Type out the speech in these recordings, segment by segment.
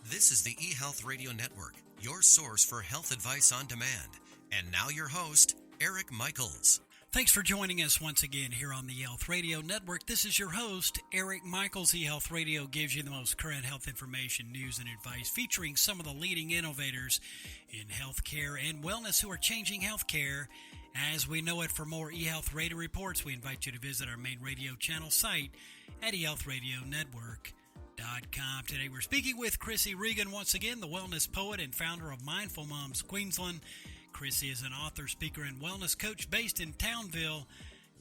This is the eHealth Radio Network, your source for health advice on demand. And now your host, Eric Michaels. Thanks for joining us once again here on the eHealth Radio Network. This is your host, Eric Michaels. eHealth Radio gives you the most current health information, news, and advice featuring some of the leading innovators in healthcare and wellness who are changing healthcare as we know it. For more eHealth Radio reports, we invite you to visit our main radio channel site at eHealthRadioNetwork.com. Today we're speaking with Krissy Regan once again, the wellness poet and founder of Mindful Moms Queensland. Krissy is an author, speaker, and wellness coach based in Townsville,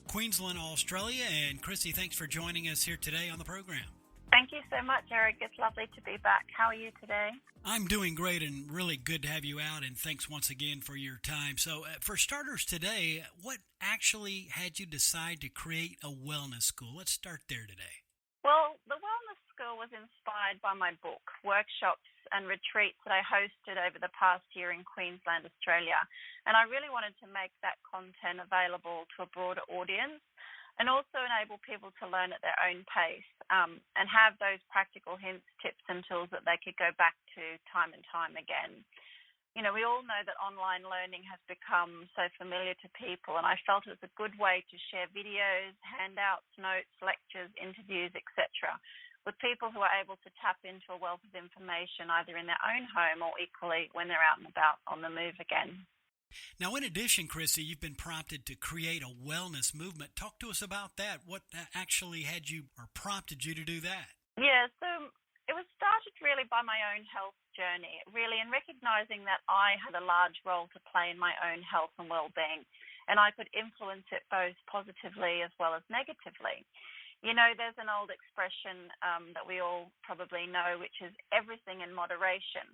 Queensland, Australia. And Krissy, thanks for joining us here today on the program. Thank you so much, Eric. It's lovely to be back. How are you today? I'm doing great and really good to have you out, and thanks once again for your time. So for starters today, what actually had you decide to create a wellness school? Let's start there today. Well, the wellness school was inspired by my book, workshops and retreats that I hosted over the past year in Queensland, Australia. And I really wanted to make that content available to a broader audience and also enable people to learn at their own pace and have those practical hints, tips and tools that they could go back to time and time again. You know, we all know that online learning has become so familiar to people, and I felt it was a good way to share videos, handouts, notes, lectures, interviews, etc., with people who are able to tap into a wealth of information either in their own home or equally when they're out and about on the move again. Now, in addition, Krissy, you've been prompted to create a wellness movement. Talk to us about that. What actually had you or prompted you to do that? Yeah, so it was started really by my own health journey, really, and recognizing that I had a large role to play in my own health and well-being, and I could influence it both positively as well as negatively. You know, there's an old expression that we all probably know, which is everything in moderation.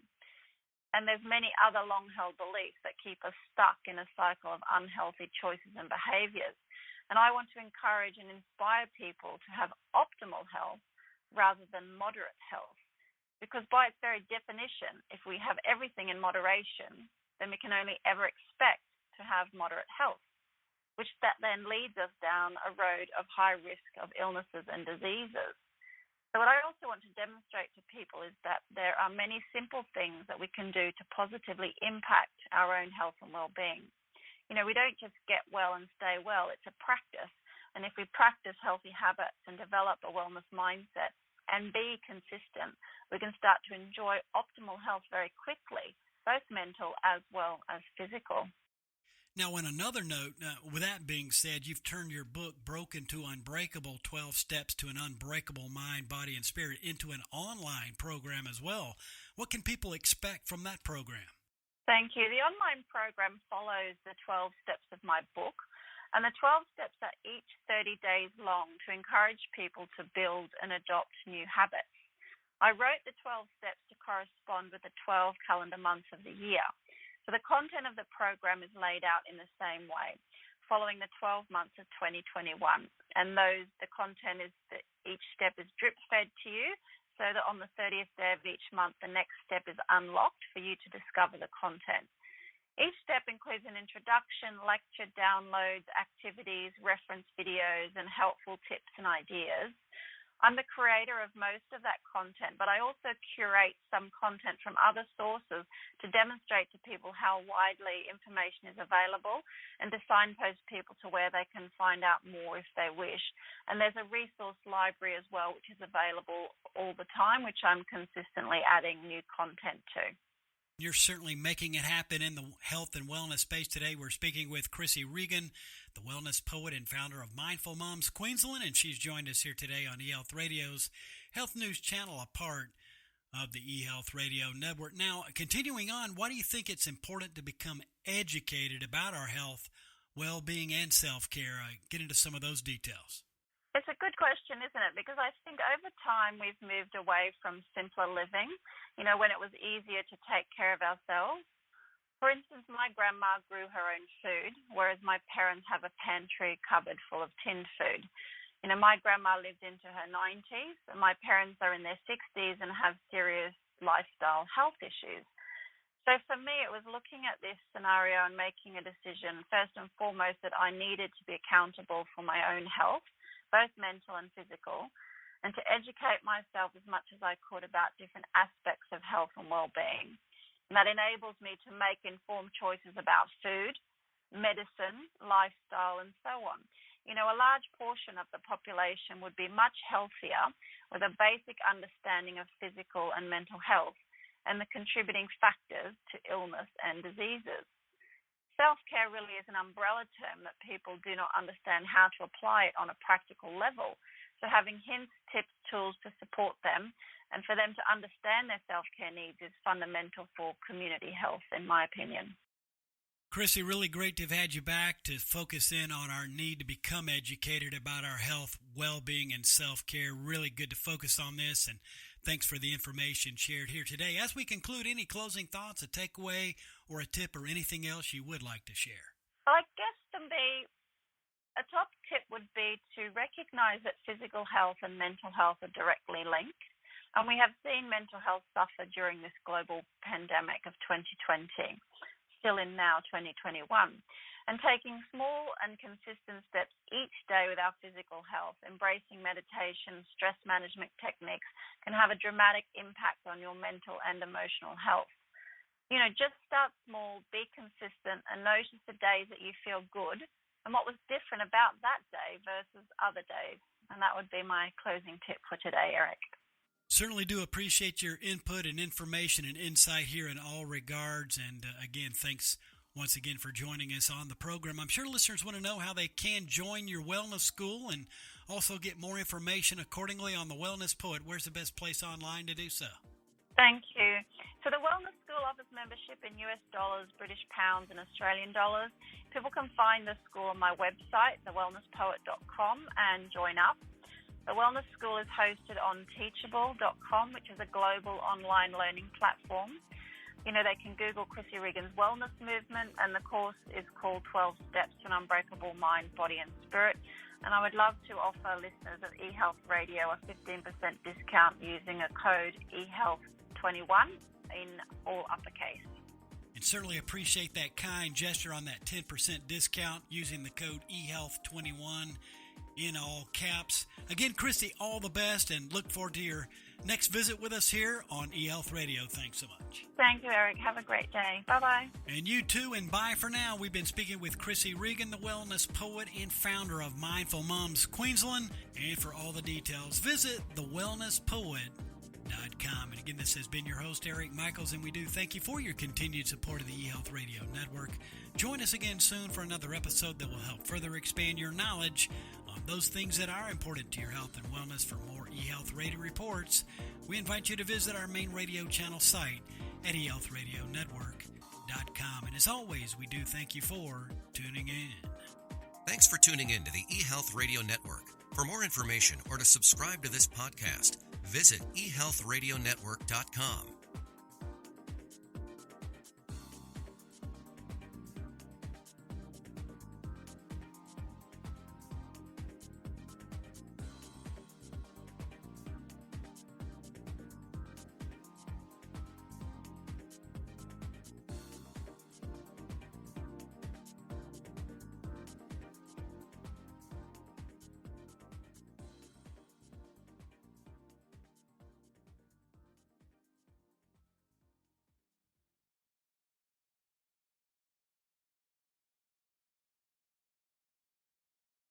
And there's many other long-held beliefs that keep us stuck in a cycle of unhealthy choices and behaviors. And I want to encourage and inspire people to have optimal health rather than moderate health. Because by its very definition, if we have everything in moderation, then we can only ever expect to have moderate health, which that then leads us down a road of high risk of illnesses and diseases. So what I also want to demonstrate to people is that there are many simple things that we can do to positively impact our own health and well-being. You know, we don't just get well and stay well, it's a practice. And if we practice healthy habits and develop a wellness mindset and be consistent, we can start to enjoy optimal health very quickly, both mental as well as physical. Now, on another note, with that being said, you've turned your book, Broken to Unbreakable, 12 Steps to an Unbreakable Mind, Body, and Spirit, into an online program as well. What can people expect from that program? Thank you. The online program follows the 12 steps of my book, and the 12 steps are each 30 days long to encourage people to build and adopt new habits. I wrote the 12 steps to correspond with the 12 calendar months of the year. So the content of the program is laid out in the same way, following the 12 months of 2021. And the content is that each step is drip-fed to you, so that on the 30th day of each month, the next step is unlocked for you to discover the content. Each step includes an introduction, lecture, downloads, activities, reference videos, and helpful tips and ideas. I'm the creator of most of that content, but I also curate some content from other sources to demonstrate to people how widely information is available and to signpost people to where they can find out more if they wish. And there's a resource library as well, which is available all the time, which I'm consistently adding new content to. You're certainly making it happen in the health and wellness space today. We're speaking with Krissy Regan, the wellness poet and founder of Mindful Moms Queensland, and she's joined us here today on eHealth Radio's Health News Channel, a part of the eHealth Radio Network. Now, continuing on, why do you think it's important to become educated about our health, well-being, and self-care? Get into some of those details. It's a good question, isn't it? Because I think over time we've moved away from simpler living, you know, when it was easier to take care of ourselves. For instance, my grandma grew her own food, whereas my parents have a pantry cupboard full of tinned food. You know, my grandma lived into her 90s, and my parents are in their 60s and have serious lifestyle health issues. So for me, it was looking at this scenario and making a decision, first and foremost, that I needed to be accountable for my own health, both mental and physical, and to educate myself as much as I could about different aspects of health and well-being. And that enables me to make informed choices about food, medicine, lifestyle, and so on. You know, a large portion of the population would be much healthier with a basic understanding of physical and mental health and the contributing factors to illness and diseases. Self-care really is an umbrella term that people do not understand how to apply it on a practical level. So having hints, tips, tools to support them and for them to understand their self-care needs is fundamental for community health, in my opinion. Krissy, really great to have had you back to focus in on our need to become educated about our health, well-being, and self-care. Really good to focus on this, and thanks for the information shared here today. As we conclude, any closing thoughts, a takeaway, or a tip, or anything else you would like to share? I guess to me, a top tip would be to recognize that physical health and mental health are directly linked. And we have seen mental health suffer during this global pandemic of 2020. Still in now 2021, and taking small and consistent steps each day with our physical health, embracing meditation, stress management techniques can have a dramatic impact on your mental and emotional health. You know, just start small, be consistent, and notice the days that you feel good and what was different about that day versus other days. And that would be my closing tip for today, Eric. Certainly do appreciate your input and information and insight here in all regards. And again, thanks once again for joining us on the program. I'm sure listeners want to know how they can join your wellness school and also get more information accordingly on the Wellness Poet. Where's the best place online to do so? Thank you. So the Wellness School offers membership in US dollars, British pounds, and Australian dollars. People can find the school on my website, thewellnesspoet.com, and join up. The Wellness School is hosted on Teachable.com, which is a global online learning platform. You know, they can Google Krissy Regan's wellness movement, and the course is called 12 Steps to an Unbreakable Mind, Body and Spirit. And I would love to offer listeners of eHealth Radio a 15% discount using a code eHealth21 in all uppercase. And certainly appreciate that kind gesture on that 10% discount using the code eHealth21 in all caps. Again, Krissy, all the best, and look forward to your next visit with us here on eHealth Radio. Thanks so much. Thank you, Eric. Have a great day. Bye-bye. And you too, and bye for now. We've been speaking with Krissy Regan, the wellness poet and founder of Mindful Moms Queensland. And for all the details, visit thewellnesspoet.com. And again, this has been your host, Eric Michaels, and we do thank you for your continued support of the eHealth Radio Network. Join us again soon for another episode that will help further expand your knowledge on those things that are important to your health and wellness. For more eHealth Radio reports, we invite you to visit our main radio channel site at eHealthRadioNetwork.com. And as always, we do thank you for tuning in. Thanks for tuning in to the eHealth Radio Network. For more information or to subscribe to this podcast, visit eHealthRadioNetwork.com.